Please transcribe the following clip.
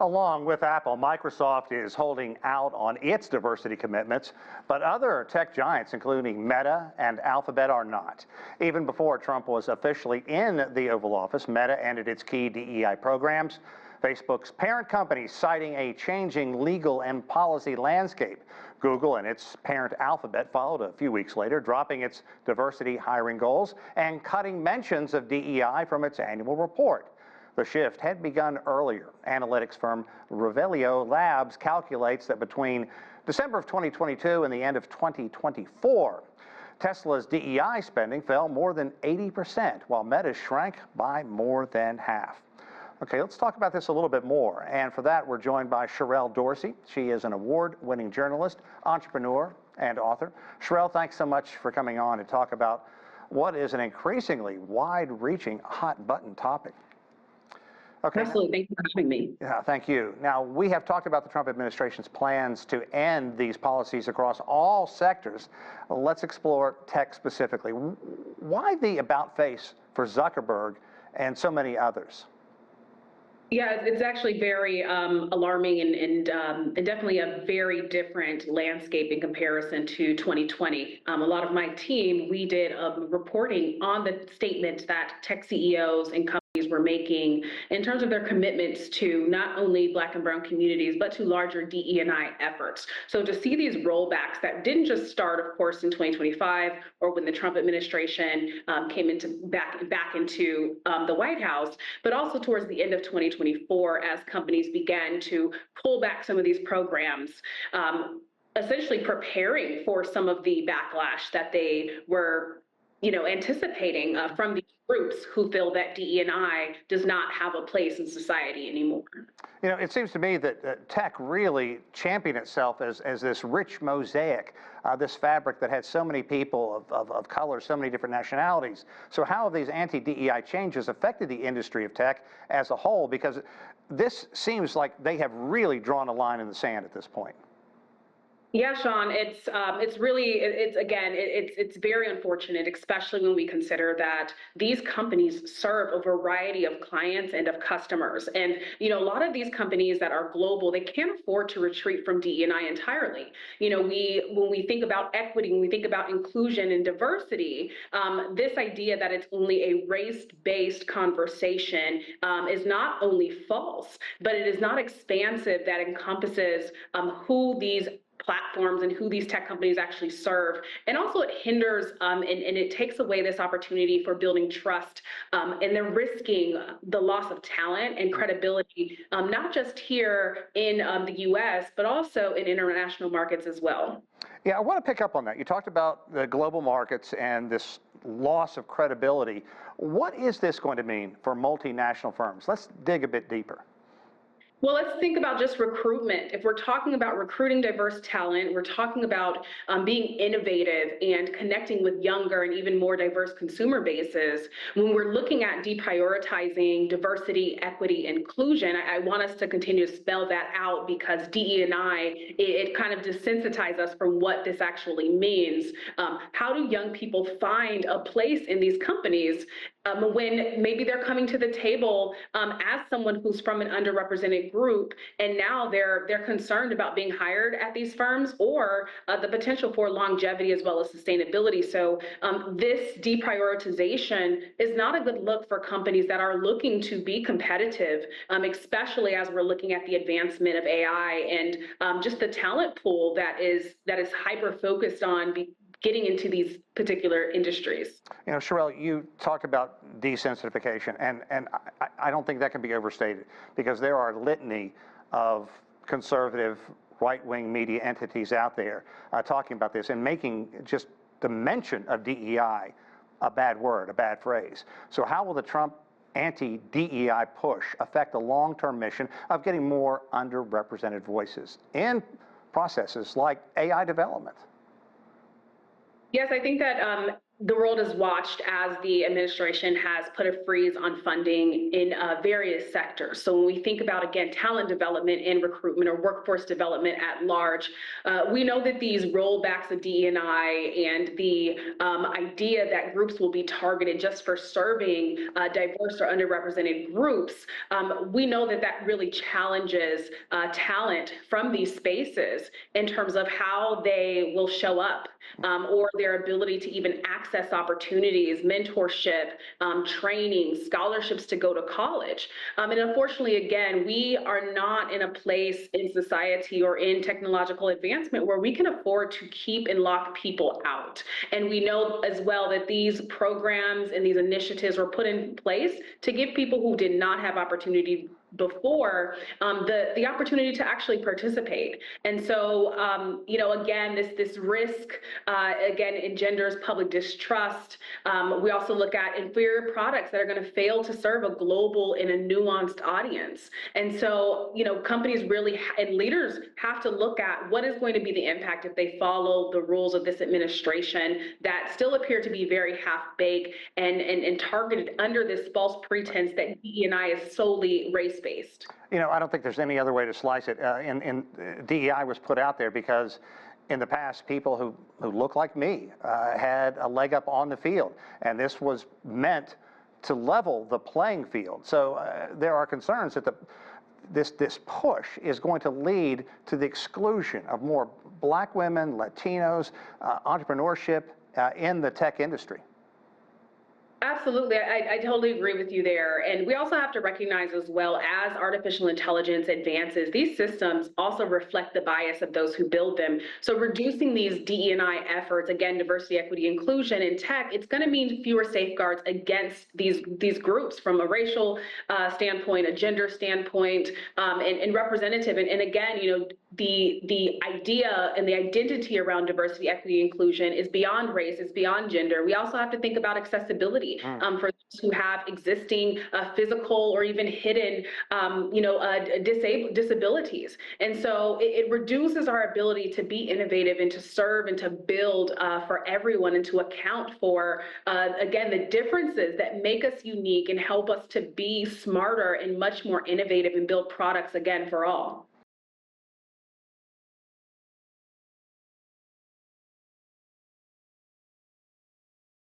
Along with Apple, Microsoft is holding out on its diversity commitments, but other tech giants, including Meta and Alphabet, are not. Even before Trump was officially in the Oval Office, Meta ended its key DEI programs. Facebook's parent company citing a changing legal and policy landscape. Google and its parent Alphabet followed a few weeks later, dropping its diversity hiring goals and cutting mentions of DEI from its annual report. The shift had begun earlier. Analytics firm Revelio Labs calculates that between December of 2022 and the end of 2024, Tesla's DEI spending fell more than 80%, while Meta shrank by more than half. Okay, let's talk about this a little bit more. And for that, we're joined by Sherrell Dorsey. She is an award-winning journalist, entrepreneur, and author. Sherrell, thanks so much for coming on to talk about what is an increasingly wide-reaching, hot-button topic. Okay. Absolutely. Thank you for having me. Yeah, thank you. Now, we have talked about the Trump administration's plans to end these policies across all sectors. Let's explore tech specifically. Why the about face for Zuckerberg and so many others? Yeah, it's actually very alarming and definitely a very different landscape in comparison to 2020. A lot of my team, we did reporting on the statement that tech CEOs and companies were making in terms of their commitments to not only Black and brown communities, but to larger DE&I efforts. So to see these rollbacks that didn't just start, of course, in 2025 or when the Trump administration came back into the White House, but also towards the end of 2024 as companies began to pull back some of these programs, essentially preparing for some of the backlash that they were anticipating from these groups who feel that DE&I does not have a place in society anymore. It seems to me that tech really championed itself as this rich mosaic, this fabric that had so many people of color, so many different nationalities. So how have these anti-DEI changes affected the industry of tech as a whole? Because this seems like they have really drawn a line in the sand at this point. Yeah, Sean, it's very unfortunate, especially when we consider that these companies serve a variety of clients and of customers. And, a lot of these companies that are global, they can't afford to retreat from DE&I entirely. When we think about equity, when we think about inclusion and diversity, this idea that it's only a race-based conversation is not only false, but it is not expansive that encompasses who these platforms and who these tech companies actually serve. And also it hinders and it takes away this opportunity for building trust, and they're risking the loss of talent and credibility, not just here in the US, but also in international markets as well. Yeah, I want to pick up on that. You talked about the global markets and this loss of credibility. What is this going to mean for multinational firms? Let's dig a bit deeper. Well, let's think about just recruitment. If we're talking about recruiting diverse talent, we're talking about being innovative and connecting with younger and even more diverse consumer bases. When we're looking at deprioritizing diversity, equity, inclusion, I want us to continue to spell that out because DE&I, it kind of desensitizes us from what this actually means. How do young people find a place in these companies when maybe they're coming to the table as someone who's from an underrepresented group, and now they're concerned about being hired at these firms or the potential for longevity as well as sustainability. So this deprioritization is not a good look for companies that are looking to be competitive, especially as we're looking at the advancement of AI and just the talent pool that is hyper focused on getting into these particular industries. Sherrell, you talk about desensitization, and I don't think that can be overstated because there are a litany of conservative right-wing media entities out there talking about this and making just the mention of DEI a bad word, a bad phrase. So how will the Trump anti-DEI push affect the long-term mission of getting more underrepresented voices in processes like AI development? Yes, I think that The world has watched as the administration has put a freeze on funding in various sectors. So when we think about, again, talent development and recruitment or workforce development at large, we know that these rollbacks of DE&I and the idea that groups will be targeted just for serving diverse or underrepresented groups, we know that that really challenges talent from these spaces in terms of how they will show up or their ability to even access opportunities, mentorship, training, scholarships to go to college. And unfortunately, again, we are not in a place in society or in technological advancement where we can afford to keep and lock people out. And we know as well that these programs and these initiatives were put in place to give people who did not have opportunity before the opportunity to actually participate. And so, you know, again, this risk, again, engenders public distrust. We also look at inferior products that are going to fail to serve a global and a nuanced audience. And so, you know, companies really and leaders have to look at what is going to be the impact if they follow the rules of this administration that still appear to be very half-baked and targeted under this false pretense that DE&I is solely race-based. You know, I don't think there's any other way to slice it. DEI was put out there because in the past, people who look like me had a leg up on the field, and this was meant to level the playing field. So there are concerns that this push is going to lead to the exclusion of more Black women, Latinos, entrepreneurship in the tech industry. Absolutely. I totally agree with you there. And we also have to recognize as well, as artificial intelligence advances, these systems also reflect the bias of those who build them. So reducing these DE&I efforts, again, diversity, equity, inclusion in tech, it's going to mean fewer safeguards against these groups from a racial standpoint, a gender standpoint, and representative. And again, you know, the idea and the identity around diversity, equity, inclusion is beyond race, it's beyond gender. We also have to think about accessibility for those who have existing physical or even hidden, you know, disabilities. And so it reduces our ability to be innovative and to serve and to build for everyone and to account for, again, the differences that make us unique and help us to be smarter and much more innovative and build products, again, for all.